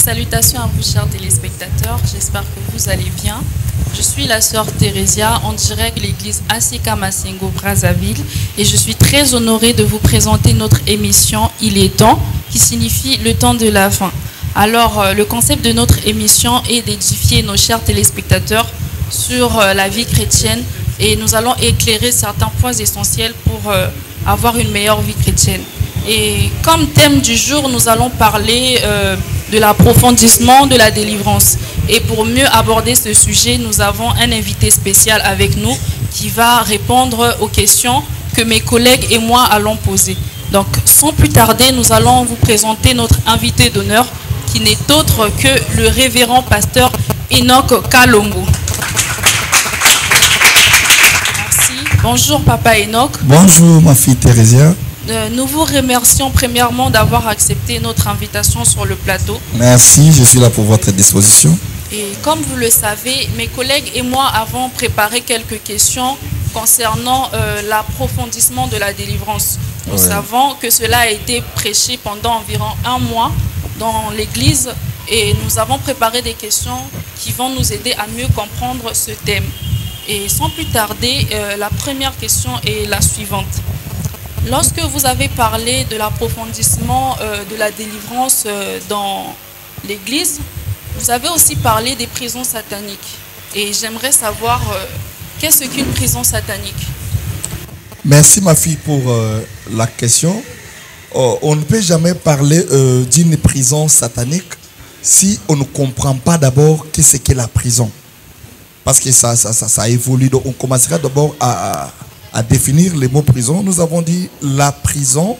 Salutations à vous, chers téléspectateurs. J'espère que vous allez bien. Je suis la sœur Thérésia, en direct de l'église ACK Massengo Brazzaville, et je suis très honorée de vous présenter notre émission Il est temps, qui signifie le temps de la fin. Alors, le concept de notre émission est d'édifier nos chers téléspectateurs sur la vie chrétienne, et nous allons éclairer certains points essentiels pour avoir une meilleure vie chrétienne. Et comme thème du jour, nous allons parler de l'approfondissement de la délivrance. Et pour mieux aborder ce sujet, nous avons un invité spécial avec nous qui va répondre aux questions que mes collègues et moi allons poser. Donc, sans plus tarder, nous allons vous présenter notre invité d'honneur qui n'est autre que le révérend pasteur Enoch Kalongo. Merci. Bonjour, Papa Enoch. Bonjour, ma fille Thérésia. Nous vous remercions premièrement d'avoir accepté notre invitation sur le plateau. Merci, je suis là pour votre disposition. Et comme vous le savez, mes collègues et moi avons préparé quelques questions concernant l'approfondissement de la délivrance. Nous savons que cela a été prêché pendant environ 1 mois dans l'église et nous avons préparé des questions qui vont nous aider à mieux comprendre ce thème. Et sans plus tarder, la première question est la suivante. Lorsque vous avez parlé de l'approfondissement de la délivrance dans l'église, vous avez aussi parlé des prisons sataniques. Et j'aimerais savoir qu'est-ce qu'une prison satanique? Merci ma fille pour la question. On ne peut jamais parler d'une prison satanique si on ne comprend pas d'abord qu'est-ce qu'est la prison. Parce que ça évolue. Donc on commencera d'abord à définir les mots prison. Nous avons dit la prison,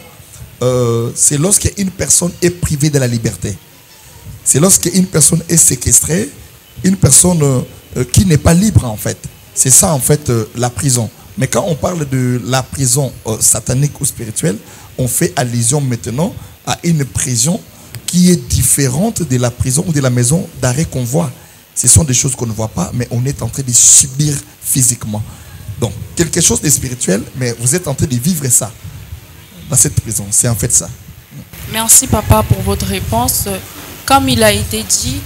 c'est lorsqu'une personne est privée de la liberté. C'est lorsqu'une personne est séquestrée, une personne qui n'est pas libre en fait. C'est ça en fait la prison. Mais quand on parle de la prison satanique ou spirituelle, on fait allusion maintenant à une prison qui est différente de la prison ou de la maison d'arrêt qu'on voit. Ce sont des choses qu'on ne voit pas, mais on est en train de subir physiquement. Donc, quelque chose de spirituel, mais vous êtes en train de vivre ça dans cette prison. C'est en fait ça. Merci, Papa, pour votre réponse. Comme il a été dit,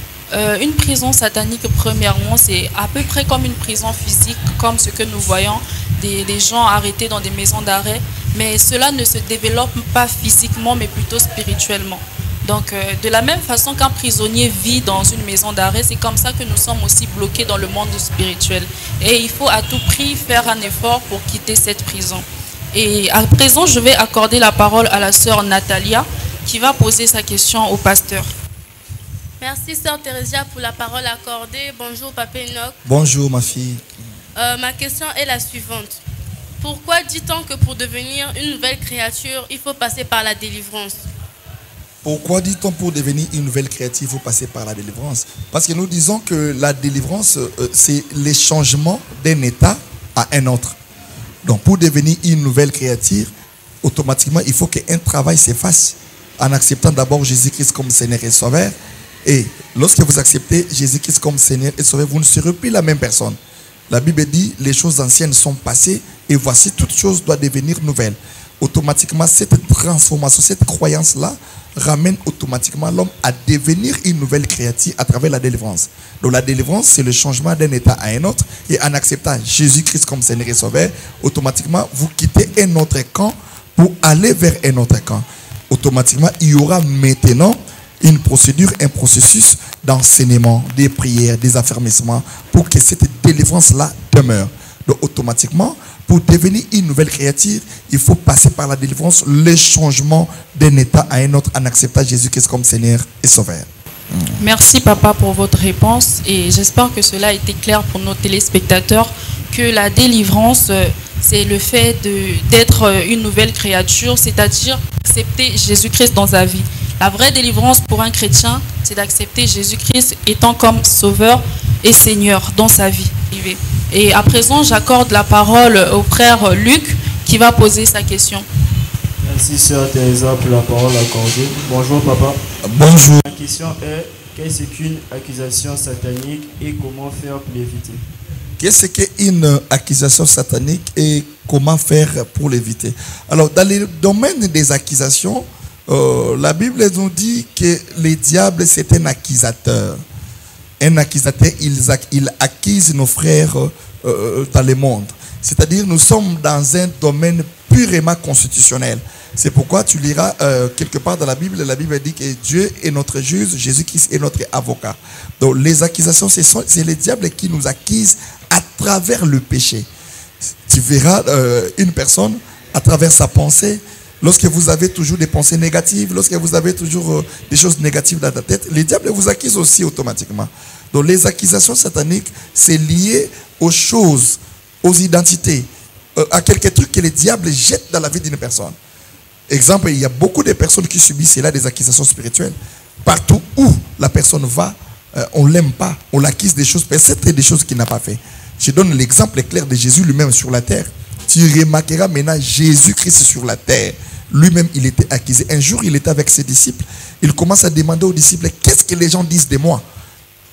une prison satanique, premièrement, c'est à peu près comme une prison physique, comme ce que nous voyons des gens arrêtés dans des maisons d'arrêt. Mais cela ne se développe pas physiquement, mais plutôt spirituellement. Donc, de la même façon qu'un prisonnier vit dans une maison d'arrêt, c'est comme ça que nous sommes aussi bloqués dans le monde spirituel. Et il faut à tout prix faire un effort pour quitter cette prison. Et à présent, je vais accorder la parole à la sœur Natalia, qui va poser sa question au pasteur. Merci, sœur Thérésia, pour la parole accordée. Bonjour, Papa Enoch. Bonjour, ma fille. Ma question est la suivante. Pourquoi dit-on que pour devenir une nouvelle créature, il faut passer par la délivrance? Pourquoi dit-on pour devenir une nouvelle créature, il faut passer par la délivrance? Parce que nous disons que la délivrance, c'est le changement d'un état à un autre. Donc, pour devenir une nouvelle créature, automatiquement, il faut qu'un travail se fasse en acceptant d'abord Jésus-Christ comme Seigneur et Sauveur. Et lorsque vous acceptez Jésus-Christ comme Seigneur et Sauveur, vous ne serez plus la même personne. La Bible dit, les choses anciennes sont passées et voici, toute chose doit devenir nouvelle. Automatiquement, cette transformation, cette croyance-là, ramène automatiquement l'homme à devenir une nouvelle créature à travers la délivrance. Donc la délivrance, c'est le changement d'un état à un autre. Et en acceptant Jésus-Christ comme Seigneur et Sauveur, automatiquement, vous quittez un autre camp pour aller vers un autre camp. Automatiquement, il y aura maintenant une procédure, un processus d'enseignement, des prières, des affermissements pour que cette délivrance-là demeure. Donc automatiquement, pour devenir une nouvelle créature, il faut passer par la délivrance, le changement d'un état à un autre en acceptant Jésus-Christ comme Seigneur et Sauveur. Merci, Papa, pour votre réponse. Et j'espère que cela a été clair pour nos téléspectateurs, que la délivrance, c'est le fait d'être une nouvelle créature, c'est-à-dire accepter Jésus-Christ dans sa vie. La vraie délivrance pour un chrétien, c'est d'accepter Jésus-Christ étant comme Sauveur et Seigneur dans sa vie privée. Et à présent, j'accorde la parole au frère Luc qui va poser sa question. Merci, sœur Thérésia, pour la parole accordée. Bonjour, papa. Bonjour. Ma question est, qu'est-ce qu'une accusation satanique et comment faire pour l'éviter? Qu'est-ce qu'une accusation satanique et comment faire pour l'éviter? Alors, dans le domaine des accusations, La Bible nous dit que le diable, c'est un accusateur. Un accusateur, il accuse nos frères dans le monde. C'est-à-dire, nous sommes dans un domaine purement constitutionnel. C'est pourquoi tu liras quelque part dans la Bible dit que Dieu est notre juge, Jésus-Christ est notre avocat. Donc, les accusations, c'est le diable qui nous accuse à travers le péché. Tu verras une personne à travers sa pensée. Lorsque vous avez toujours des pensées négatives, lorsque vous avez toujours des choses négatives dans la tête, le diable vous accuse aussi automatiquement. Donc les accusations sataniques, c'est lié aux choses, aux identités, à quelques trucs que le diable jette dans la vie d'une personne. Exemple, il y a beaucoup de personnes qui subissent là des accusations spirituelles. Partout où la personne va, on ne l'aime pas, on l'accuse des choses, peut-être des choses qu'il n'a pas fait. Je donne l'exemple clair de Jésus lui-même sur la terre. Tu remarqueras maintenant Jésus-Christ sur la terre. Lui-même, il était accusé. Un jour, il était avec ses disciples. Il commence à demander aux disciples, qu'est-ce que les gens disent de moi?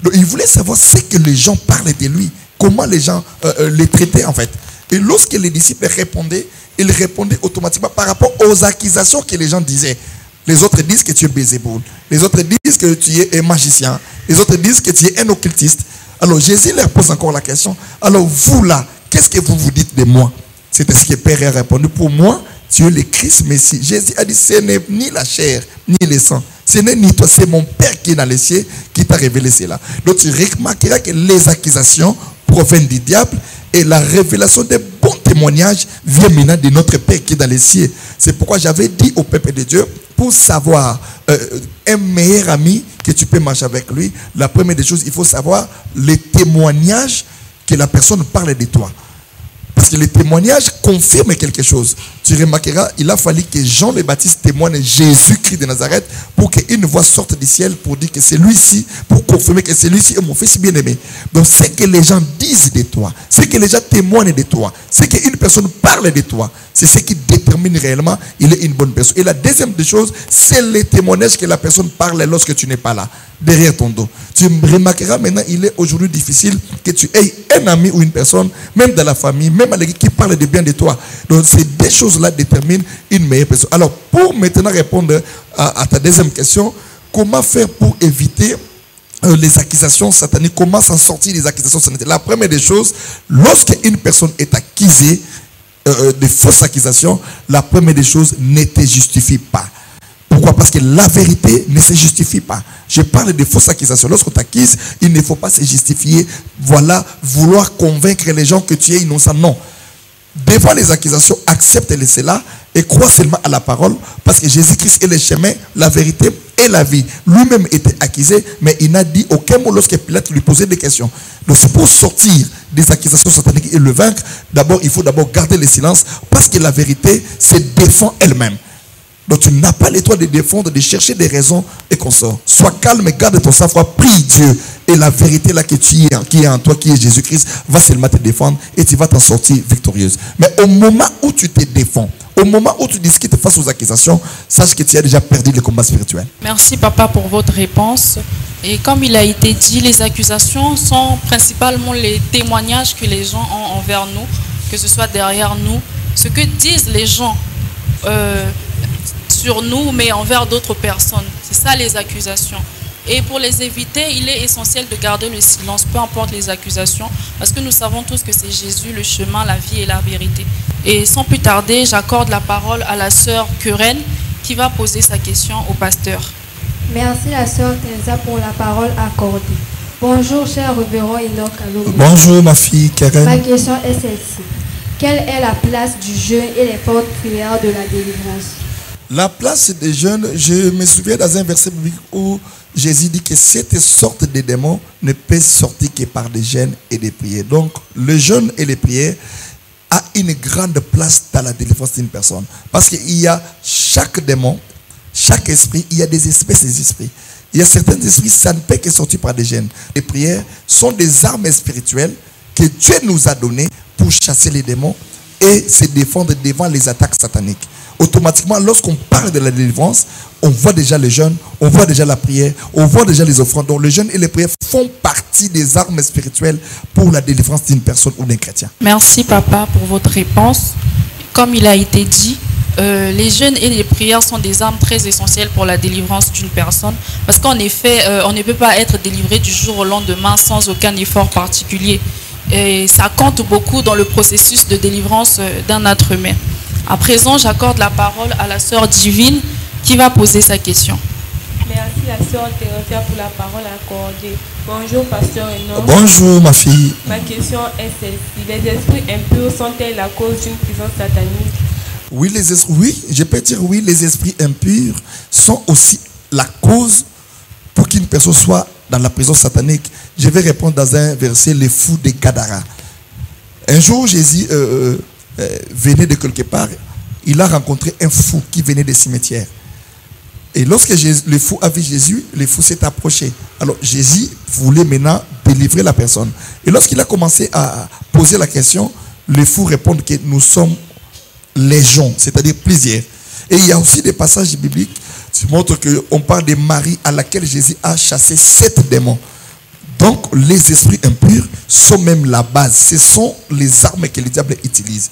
Donc, il voulait savoir ce que les gens parlaient de lui. Comment les gens les traitaient en fait. Et lorsque les disciples répondaient, ils répondaient automatiquement par rapport aux accusations que les gens disaient. Les autres disent que tu es Bézéboul. Les autres disent que tu es un magicien. Les autres disent que tu es un occultiste. Alors Jésus leur pose encore la question. Alors vous là, qu'est-ce que vous vous dites de moi? C'était ce que Père a répondu. Pour moi, tu es le Christ Messie. Jésus a dit, ce n'est ni la chair, ni le sang. Ce n'est ni toi, c'est mon Père qui est dans les cieux qui t'a révélé cela. Donc tu remarqueras que les accusations proviennent du diable et la révélation des bons témoignages vient maintenant de notre Père qui est dans les cieux. C'est pourquoi j'avais dit au peuple de Dieu, pour savoir un meilleur ami que tu peux marcher avec lui, la première des choses, il faut savoir les témoignages que la personne parle de toi. Parce que les témoignages confirment quelque chose. Tu remarqueras, il a fallu que Jean le Baptiste témoigne Jésus-Christ de Nazareth pour qu'une voix sorte du ciel pour dire que c'est lui-ci, pour confirmer que c'est lui-ci est mon fils bien-aimé. Donc, ce que les gens disent de toi, ce que les gens témoignent de toi, ce qu'une personne parle de toi, c'est ce qui détermine réellement il est une bonne personne. Et la deuxième des choses, c'est les témoignages que la personne parle lorsque tu n'es pas là, derrière ton dos. Tu remarqueras maintenant, il est aujourd'hui difficile que tu aies un ami ou une personne, même dans la famille, même à l'église, qui parle de bien de toi. Donc, ces deux choses-là déterminent une meilleure personne. Alors, pour maintenant répondre à ta deuxième question, comment faire pour éviter les accusations sataniques? Comment s'en sortir des accusations sataniques? La première des choses, lorsque une personne est accusée de fausses accusations, la première des choses, ne te justifie pas. Pourquoi? Parce que la vérité ne se justifie pas. Je parle de fausses accusations. Lorsqu'on t'accuse, il ne faut pas se justifier. Voilà, vouloir convaincre les gens que tu es innocent. Non. Devant les accusations, accepte cela et crois seulement à la parole. Parce que Jésus-Christ est le chemin, la vérité et la vie. Lui-même était accusé, mais il n'a dit aucun mot lorsque Pilate lui posait des questions. Donc c'est pour sortir des accusations sataniques et le vaincre, d'abord, il faut d'abord garder le silence parce que la vérité se défend elle-même. Donc tu n'as pas les droits de défendre, de chercher des raisons et consorts. Sois calme et garde ton sang-froid, prie Dieu. Et la vérité là que qui est en toi, qui est Jésus-Christ, va seulement te défendre et tu vas t'en sortir victorieuse. Mais au moment où tu te défends, au moment où tu discutes face aux accusations, sache que tu as déjà perdu le combat spirituel. Merci papa pour votre réponse. Et comme il a été dit, les accusations sont principalement les témoignages que les gens ont envers nous, que ce soit derrière nous, ce que disent les gens sur nous, mais envers d'autres personnes. C'est ça les accusations. Et pour les éviter, il est essentiel de garder le silence, peu importe les accusations, parce que nous savons tous que c'est Jésus, le chemin, la vie et la vérité. Et sans plus tarder, j'accorde la parole à la sœur Keren, qui va poser sa question au pasteur. Merci la sœur Teresa pour la parole accordée. Bonjour cher révérend Enoch Alobi. Bonjour ma fille Karen. Ma question est celle-ci. Quelle est la place du jeûne et les fortes prières de la délivrance? La place des jeûnes, je me souviens dans un verset biblique où Jésus dit que cette sorte de démons ne peut sortir que par des jeûnes et des prières. Donc, le jeûne et les prières a une grande place dans la délivrance d'une personne. Parce qu'il y a chaque démon, chaque esprit, il y a des espèces d'esprits. Il y a certains esprits, ça ne peut que sortir par des jeûnes. Les prières sont des armes spirituelles que Dieu nous a données pour chasser les démons et se défendre devant les attaques sataniques. Automatiquement, lorsqu'on parle de la délivrance, on voit déjà les jeûnes, on voit déjà la prière, on voit déjà les offrandes. Donc, les jeûnes et les prières font partie des armes spirituelles pour la délivrance d'une personne ou d'un chrétien. Merci papa pour votre réponse. Comme il a été dit, les jeûnes et les prières sont des armes très essentielles pour la délivrance d'une personne. Parce qu'en effet, on ne peut pas être délivré du jour au lendemain sans aucun effort particulier. Et ça compte beaucoup dans le processus de délivrance d'un être humain. À présent, j'accorde la parole à la sœur Divine qui va poser sa question. Merci la sœur Thérésia pour la parole accordée. Bonjour pasteur Enoch. Bonjour ma fille. Ma question est celle-ci. Les esprits impurs sont-ils la cause d'une prison satanique? Oui, je peux dire oui, les esprits impurs sont aussi la cause pour qu'une personne soit dans la prison satanique. Je vais répondre dans un verset, les fous de Gadara. Un jour, Jésus venait de quelque part, il a rencontré un fou qui venait des cimetières. Et lorsque le fou a vu Jésus, le fou s'est approché. Alors Jésus voulait maintenant délivrer la personne. Et lorsqu'il a commencé à poser la question, le fou répond que nous sommes légion, c'est-à-dire plusieurs. Et il y a aussi des passages bibliques qui montrent qu'on parle de Marie à laquelle Jésus a chassé 7 démons. Donc les esprits impurs sont même la base. Ce sont les armes que le diable utilise.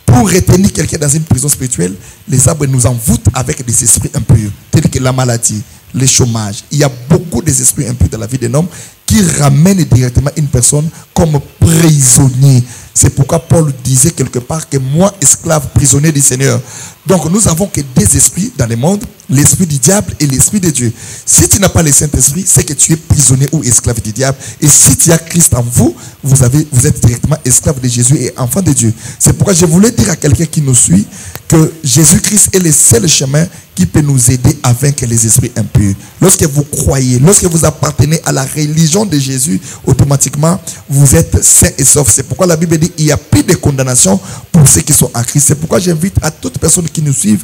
Pour retenir quelqu'un dans une prison spirituelle, les arbres nous envoûtent avec des esprits impurs, tels que la maladie, le chômage. Il y a beaucoup d'esprits impurs dans la vie d'un homme qui ramènent directement une personne comme prisonnier. C'est pourquoi Paul disait quelque part que moi, esclave, prisonnier du Seigneur. Donc nous avons que 2 esprits dans le monde, l'esprit du diable et l'esprit de Dieu. Si tu n'as pas le Saint-Esprit, c'est que tu es prisonnier ou esclave du diable. Et si tu as Christ en vous, vous êtes directement esclave de Jésus et enfant de Dieu. C'est pourquoi je voulais dire à quelqu'un qui nous suit que Jésus-Christ est le seul chemin qui peut nous aider à vaincre les esprits impurs. Lorsque vous croyez, lorsque vous appartenez à la religion de Jésus, automatiquement, vous êtes sains et saufs. C'est pourquoi la Bible dit qu'il n'y a plus de condamnation pour ceux qui sont en Christ. C'est pourquoi j'invite à toute personne qui nous suivent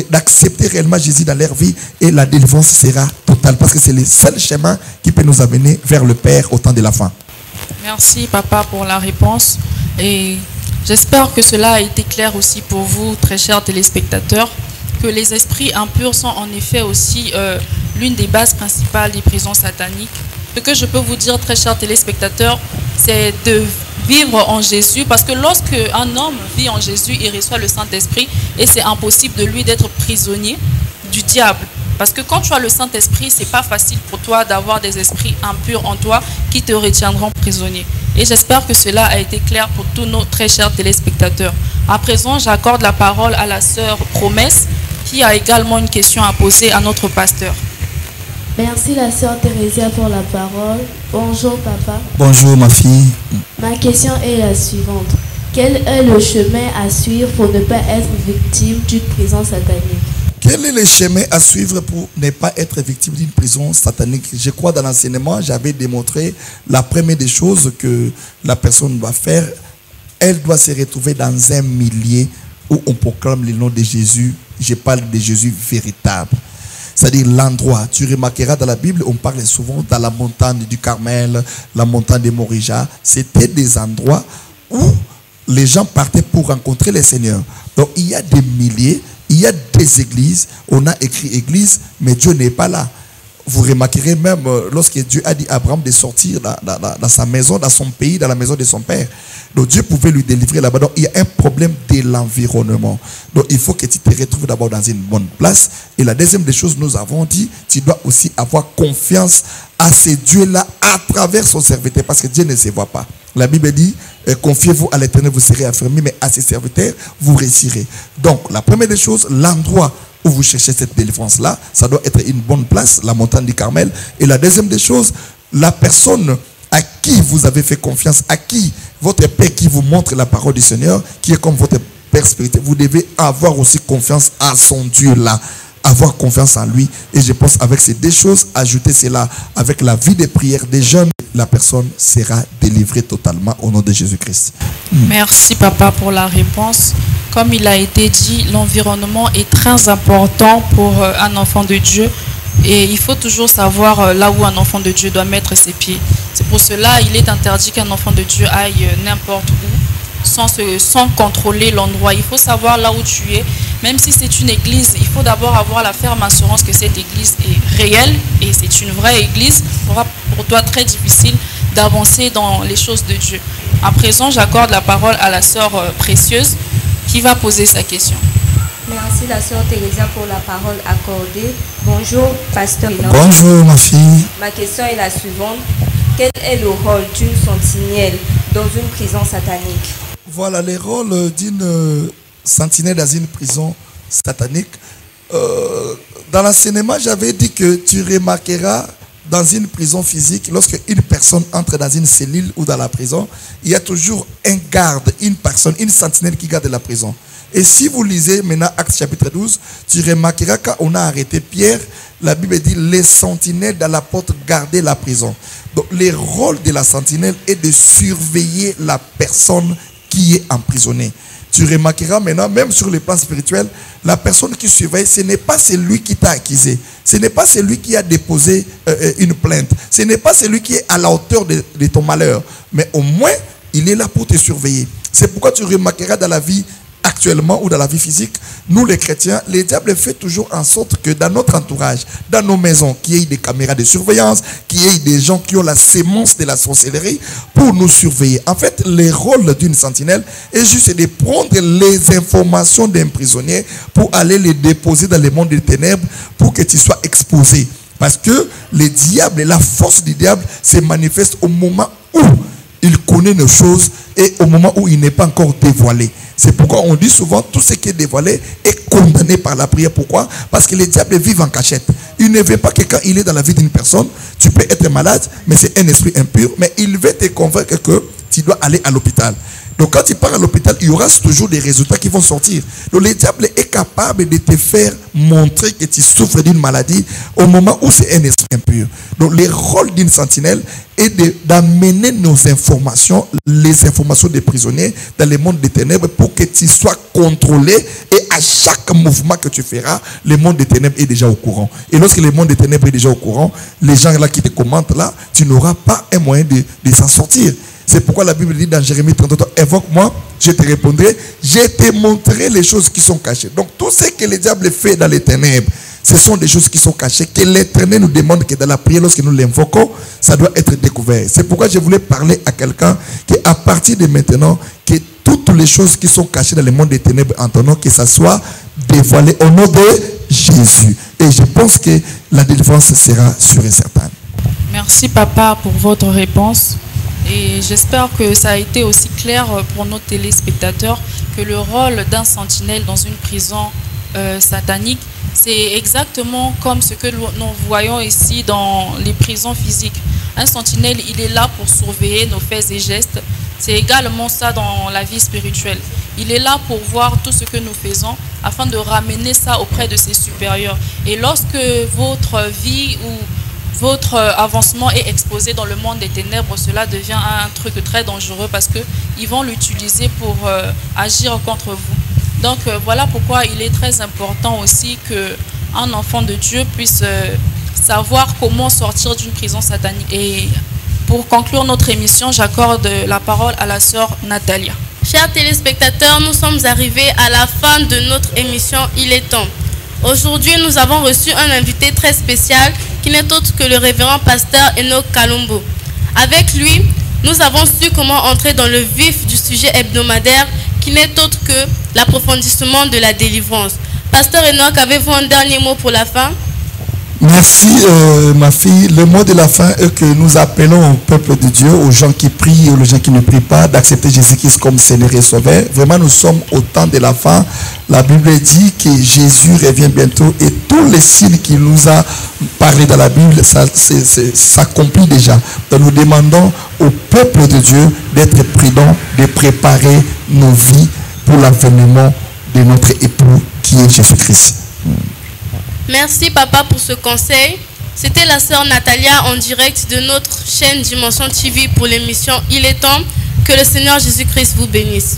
d'accepter réellement Jésus dans leur vie et la délivrance sera totale. Parce que c'est le seul chemin qui peut nous amener vers le Père au temps de la fin. Merci papa pour la réponse. Et j'espère que cela a été clair aussi pour vous, très chers téléspectateurs, que les esprits impurs sont en effet aussi l'une des bases principales des prisons sataniques. Ce que je peux vous dire, très chers téléspectateurs, c'est de vivre en Jésus, parce que lorsque un homme vit en Jésus, il reçoit le Saint-Esprit et c'est impossible de lui d'être prisonnier du diable. Parce que quand tu as le Saint-Esprit, c'est pas facile pour toi d'avoir des esprits impurs en toi qui te retiendront prisonnier. Et j'espère que cela a été clair pour tous nos très chers téléspectateurs. À présent, j'accorde la parole à la sœur Promesse, qui a également une question à poser à notre pasteur. Merci la sœur Thérésia pour la parole. Bonjour papa. Bonjour ma fille. Ma question est la suivante. Quel est le chemin à suivre pour ne pas être victime d'une prison satanique? Quel est le chemin à suivre pour ne pas être victime d'une prison satanique? Je crois dans l'enseignement, j'avais démontré la première des choses que la personne doit faire. Elle doit se retrouver dans un milieu où on proclame le nom de Jésus. Je parle de Jésus véritable. C'est-à-dire l'endroit. Tu remarqueras dans la Bible, on parle souvent dans la montagne du Carmel, la montagne de Morija. C'était des endroits où les gens partaient pour rencontrer le Seigneur. Donc il y a des milliers, il y a des églises. On a écrit église, mais Dieu n'est pas là. Vous remarquerez même lorsque Dieu a dit à Abraham de sortir dans sa maison, dans son pays, dans la maison de son père. Donc Dieu pouvait lui délivrer là-bas. Donc il y a un problème de l'environnement. Donc il faut que tu te retrouves d'abord dans une bonne place. Et la deuxième des choses, nous avons dit, tu dois aussi avoir confiance à ce Dieu-là à travers son serviteur. Parce que Dieu ne se voit pas. La Bible dit, confiez-vous à l'Éternel, vous serez affirmés, mais à ses serviteurs, vous réussirez. Donc la première des choses, l'endroit où vous cherchez cette délivrance-là, ça doit être une bonne place, la montagne du Carmel. Et la deuxième des choses, la personne à qui vous avez fait confiance, à qui votre Père qui vous montre la parole du Seigneur, qui est comme votre Père spirituel, vous devez avoir aussi confiance à son Dieu-là, avoir confiance en lui. Et je pense avec ces 2 choses, ajouter cela avec la vie de prière des jeunes, la personne sera délivrée totalement au nom de Jésus-Christ. Merci papa pour la réponse. Comme il a été dit, l'environnement est très important pour un enfant de Dieu. Et il faut toujours savoir là où un enfant de Dieu doit mettre ses pieds. C'est pour cela qu'il est interdit qu'un enfant de Dieu aille n'importe où, sans contrôler l'endroit. Il faut savoir là où tu es. Même si c'est une église, il faut d'abord avoir la ferme assurance que cette église est réelle et c'est une vraie église. Ce sera pour toi très difficile d'avancer dans les choses de Dieu. À présent, j'accorde la parole à la sœur Précieuse Qui va poser sa question? Merci la sœur Thérésia pour la parole accordée. Bonjour, pasteur Enoch. Bonjour ma fille. Ma question est la suivante. Quel est le rôle d'une sentinelle dans une prison satanique? Voilà les rôles d'une sentinelle dans une prison satanique. Dans l'enseignement, j'avais dit que tu remarqueras dans une prison physique, lorsque une personne entre dans une cellule ou dans la prison, il y a toujours un garde, une personne, une sentinelle qui garde la prison. Et si vous lisez maintenant Actes chapitre 12, tu remarqueras quand on a arrêté Pierre, la Bible dit les sentinelles dans la porte gardaient la prison. Donc le rôle de la sentinelle est de surveiller la personne qui est emprisonnée. Tu remarqueras maintenant, même sur le plan spirituel, la personne qui surveille, ce n'est pas celui qui t'a accusé. Ce n'est pas celui qui a déposé une plainte. Ce n'est pas celui qui est à la hauteur de ton malheur. Mais au moins, il est là pour te surveiller. C'est pourquoi tu remarqueras dans la vie actuellement ou dans la vie physique, nous les chrétiens, le diable fait toujours en sorte que dans notre entourage, dans nos maisons, qu'il y ait des caméras de surveillance, qu'il y ait des gens qui ont la sémence de la sorcellerie pour nous surveiller. En fait, le rôle d'une sentinelle est juste de prendre les informations d'un prisonnier pour aller les déposer dans le monde des ténèbres pour que tu sois exposé. Parce que le diable, la force du diable se manifeste au moment où il connaît nos choses et au moment où il n'est pas encore dévoilé. C'est pourquoi on dit souvent tout ce qui est dévoilé est condamné par la prière. Pourquoi? Parce que les diables vivent en cachette. Il ne veut pas que quand il est dans la vie d'une personne, tu peux être malade, mais c'est un esprit impur, mais il veut te convaincre que tu dois aller à l'hôpital. Donc quand tu pars à l'hôpital, il y aura toujours des résultats qui vont sortir. Donc le diable est capable de te faire montrer que tu souffres d'une maladie au moment où c'est un esprit impur. Donc le rôle d'une sentinelle est d'amener nos informations, les informations des prisonniers dans le monde des ténèbres pour que tu sois contrôlé et à chaque mouvement que tu feras, le monde des ténèbres est déjà au courant. Et lorsque le monde des ténèbres est déjà au courant, les gens là qui te commentent là, tu n'auras pas un moyen de s'en sortir. C'est pourquoi la Bible dit dans Jérémie 33, invoque-moi, je te répondrai, je te montrerai les choses qui sont cachées. Donc tout ce que le diable fait dans les ténèbres, ce sont des choses qui sont cachées, que l'Éternel nous demande que dans la prière, lorsque nous l'invoquons, ça doit être découvert. C'est pourquoi je voulais parler à quelqu'un qu'à partir de maintenant, que toutes les choses qui sont cachées dans le monde des ténèbres, entendons que ça soit dévoilé au nom de Jésus. Et je pense que la délivrance sera sûre et certaine. Merci papa pour votre réponse. Et j'espère que ça a été aussi clair pour nos téléspectateurs que le rôle d'un sentinelle dans une prison satanique, c'est exactement comme ce que nous voyons ici dans les prisons physiques. Un sentinelle, il est là pour surveiller nos faits et gestes. C'est également ça dans la vie spirituelle. Il est là pour voir tout ce que nous faisons afin de ramener ça auprès de ses supérieurs. Et lorsque votre vie ou votre avancement est exposé dans le monde des ténèbres, cela devient un truc très dangereux parce qu'ils vont l'utiliser pour agir contre vous. Donc voilà pourquoi il est très important aussi qu'un enfant de Dieu puisse savoir comment sortir d'une prison satanique. Et pour conclure notre émission, j'accorde la parole à la sœur Natalia. Chers téléspectateurs, nous sommes arrivés à la fin de notre émission Il est temps. Aujourd'hui, nous avons reçu un invité très spécial qui n'est autre que le révérend pasteur Enoch Kalumbo. Avec lui, nous avons su comment entrer dans le vif du sujet hebdomadaire qui n'est autre que l'approfondissement de la délivrance. Pasteur Enoch, avez-vous un dernier mot pour la fin? Merci ma fille. Le mot de la fin est que nous appelons au peuple de Dieu, aux gens qui prient et aux gens qui ne prient pas, d'accepter Jésus-Christ comme Seigneur et Sauveur. Vraiment, nous sommes au temps de la fin. La Bible dit que Jésus revient bientôt et tous les signes qu'il nous a parlé dans la Bible, ça s'accomplit déjà. Donc nous demandons au peuple de Dieu d'être prudent, de préparer nos vies pour l'avènement de notre époux qui est Jésus-Christ. Merci papa pour ce conseil. C'était la sœur Natalia en direct de notre chaîne Dimension TV pour l'émission Il est temps. Que le Seigneur Jésus-Christ vous bénisse.